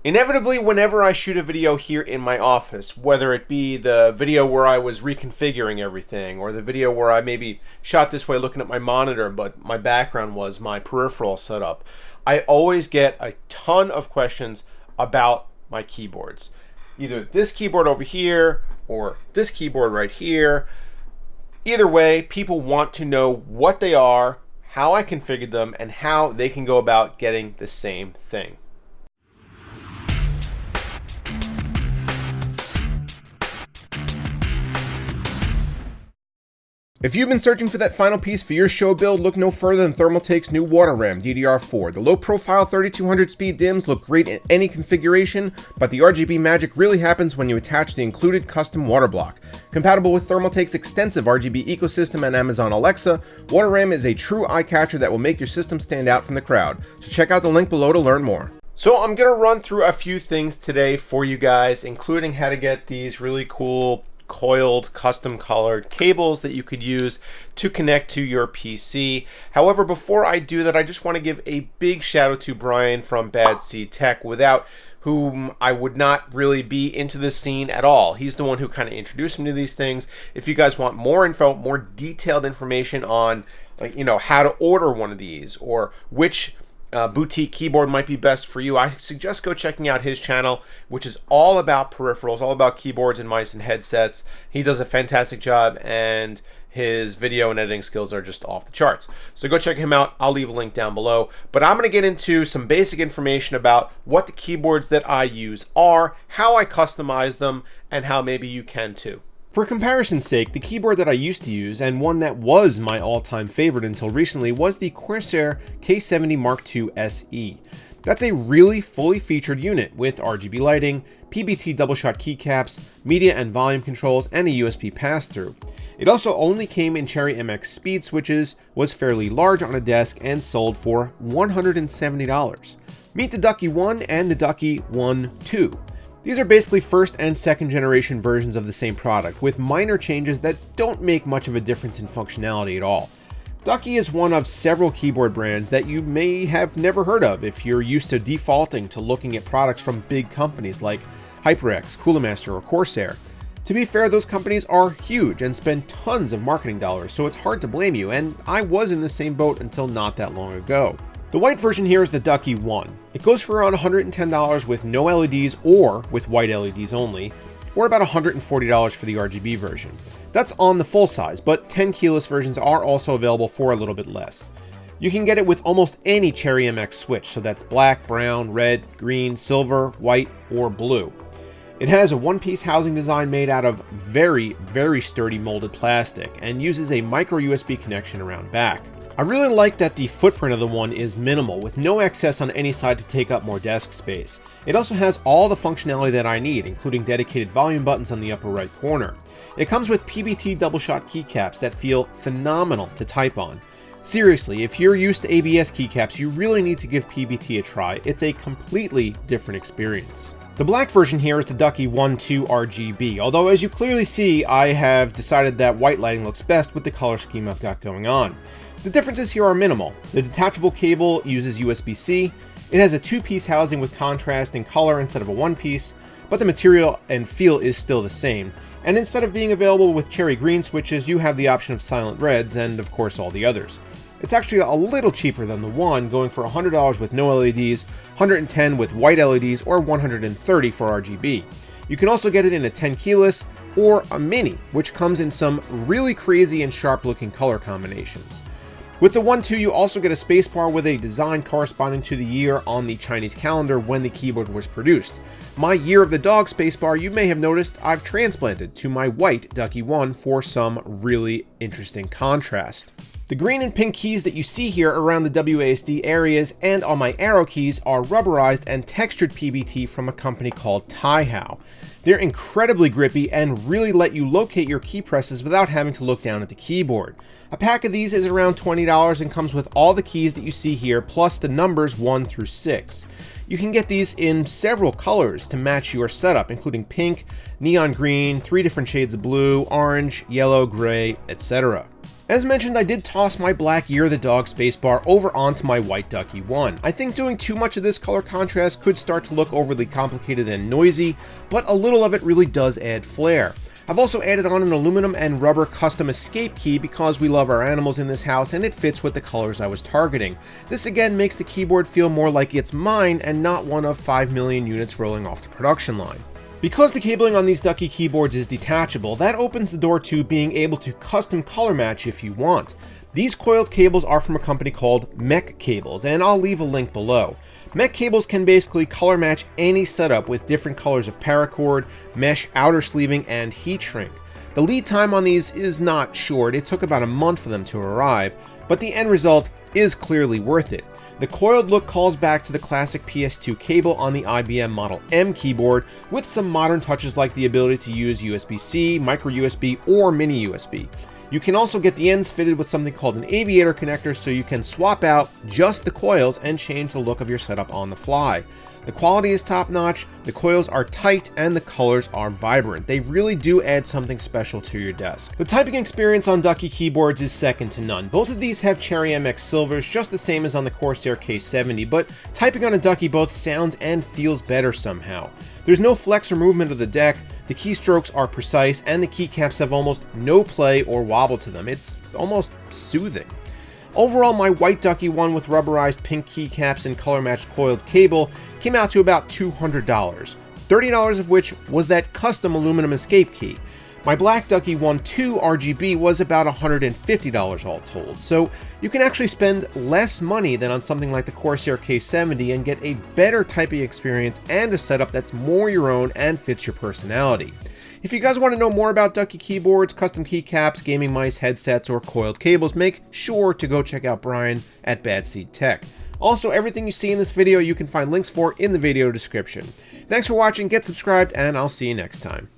Inevitably, whenever I shoot a video here in my office, whether it be the video where I was reconfiguring everything, or the video where I maybe shot this way looking at my monitor, but my background was my peripheral setup, I always get a ton of questions about my keyboards. Either this keyboard over here, or this keyboard right here. Either way, people want to know what they are, how I configured them, and how they can go about getting the same thing. If you've been searching for that final piece for your show build, look no further than Thermaltake's new water RAM DDR4. The low-profile 3200 speed DIMMs look great in any configuration, but the RGB magic really happens when you attach the included custom water block. Compatible with Thermaltake's extensive RGB ecosystem and Amazon Alexa, water RAM is a true eye-catcher that will make your system stand out from the crowd. So check out the link below to learn more. So I'm going to run through a few things today for you guys, including how to get these really cool coiled custom colored cables that you could use to connect to your PC. However, before I do that, I just want to give a big shout out to Brian from Bad Seed Tech, without whom I would not really be into this scene at all. He's the one who kind of introduced me to these things. If you guys want more info, more detailed information on, like, how to order one of these, or which boutique keyboard might be best for you, I suggest go checking out his channel, which is all about peripherals, all about keyboards and mice and headsets. He does a fantastic job, and his video and editing skills are just off the charts. So go check him out. I'll leave a link down below. But I'm going to get into some basic information about what the keyboards that I use are, how I customize them, and how maybe you can too. For comparison's sake, the keyboard that I used to use, and one that was my all-time favorite until recently, was the Corsair K70 Mark II SE. That's a really fully featured unit with RGB lighting, PBT double-shot keycaps, media and volume controls, and a USB pass-through. It also only came in Cherry MX speed switches, was fairly large on a desk, and sold for $170. Meet the Ducky One and the Ducky One 2. These are basically first and second generation versions of the same product, with minor changes that don't make much of a difference in functionality at all. Ducky is one of several keyboard brands that you may have never heard of if you're used to defaulting to looking at products from big companies like HyperX, Coolmaster, or Corsair. To be fair, those companies are huge and spend tons of marketing dollars, so it's hard to blame you, and I was in the same boat until not that long ago. The white version here is the Ducky One. It goes for around $110 with no LEDs or with white LEDs only, or about $140 for the RGB version. That's on the full size, but 10 keyless versions are also available for a little bit less. You can get it with almost any Cherry MX switch, so that's black, brown, red, green, silver, white, or blue. It has a one-piece housing design made out of very, very sturdy molded plastic and uses a micro USB connection around back. I really like that the footprint of the One is minimal, with no excess on any side to take up more desk space. It also has all the functionality that I need, including dedicated volume buttons on the upper right corner. It comes with PBT double-shot keycaps that feel phenomenal to type on. Seriously, if you're used to ABS keycaps, you really need to give PBT a try. It's a completely different experience. The black version here is the Ducky One 2 RGB, although as you clearly see, I have decided that white lighting looks best with the color scheme I've got going on. The differences here are minimal. The detachable cable uses USB-C, it has a two-piece housing with contrast and color instead of a one-piece, but the material and feel is still the same, and instead of being available with cherry green switches, you have the option of silent reds and of course all the others. It's actually a little cheaper than the One, going for $100 with no LEDs, $110 with white LEDs, or $130 for RGB. You can also get it in a 10 keyless or a mini, which comes in some really crazy and sharp looking color combinations. With the One 2, you also get a spacebar with a design corresponding to the year on the Chinese calendar when the keyboard was produced. My Year of the Dog spacebar, you may have noticed I've transplanted to my white Ducky One for some really interesting contrast. The green and pink keys that you see here around the WASD areas and on my arrow keys are rubberized and textured PBT from a company called Taihao. They're incredibly grippy and really let you locate your key presses without having to look down at the keyboard. A pack of these is around $20 and comes with all the keys that you see here, plus the numbers 1 through 6. You can get these in several colors to match your setup, including pink, neon green, 3 different shades of blue, orange, yellow, gray, etc. As mentioned, I did toss my black Year of the Dog spacebar over onto my white Ducky One. I think doing too much of this color contrast could start to look overly complicated and noisy, but a little of it really does add flair. I've also added on an aluminum and rubber custom escape key because we love our animals in this house and it fits with the colors I was targeting. This again makes the keyboard feel more like it's mine and not one of 5 million units rolling off the production line. Because the cabling on these Ducky keyboards is detachable, that opens the door to being able to custom color match if you want. These coiled cables are from a company called Mec Cables, and I'll leave a link below. Mec Cables can basically color match any setup with different colors of paracord, mesh, outer sleeving, and heat shrink. The lead time on these is not short, it took about a month for them to arrive, but the end result is clearly worth it. The coiled look calls back to the classic PS2 cable on the IBM Model M keyboard, with some modern touches like the ability to use USB-C, micro USB, or mini USB. You can also get the ends fitted with something called an aviator connector so you can swap out just the coils and change the look of your setup on the fly. The quality is top notch, the coils are tight, and the colors are vibrant. They really do add something special to your desk. The typing experience on Ducky keyboards is second to none. Both of these have Cherry MX silvers, just the same as on the Corsair K70, but typing on a Ducky both sounds and feels better somehow. There's no flex or movement of the deck, the keystrokes are precise, and the keycaps have almost no play or wobble to them. It's almost soothing. Overall, my white Ducky One with rubberized pink keycaps and color-matched coiled cable came out to about $200, $30 of which was that custom aluminum escape key. My black Ducky One 2 RGB was about $150 all told, so you can actually spend less money than on something like the Corsair K70 and get a better typing experience and a setup that's more your own and fits your personality. If you guys want to know more about Ducky keyboards, custom keycaps, gaming mice, headsets, or coiled cables, make sure to go check out Brian at Bad Seed Tech. Also, everything you see in this video you can find links for in the video description. Thanks for watching, get subscribed, and I'll see you next time.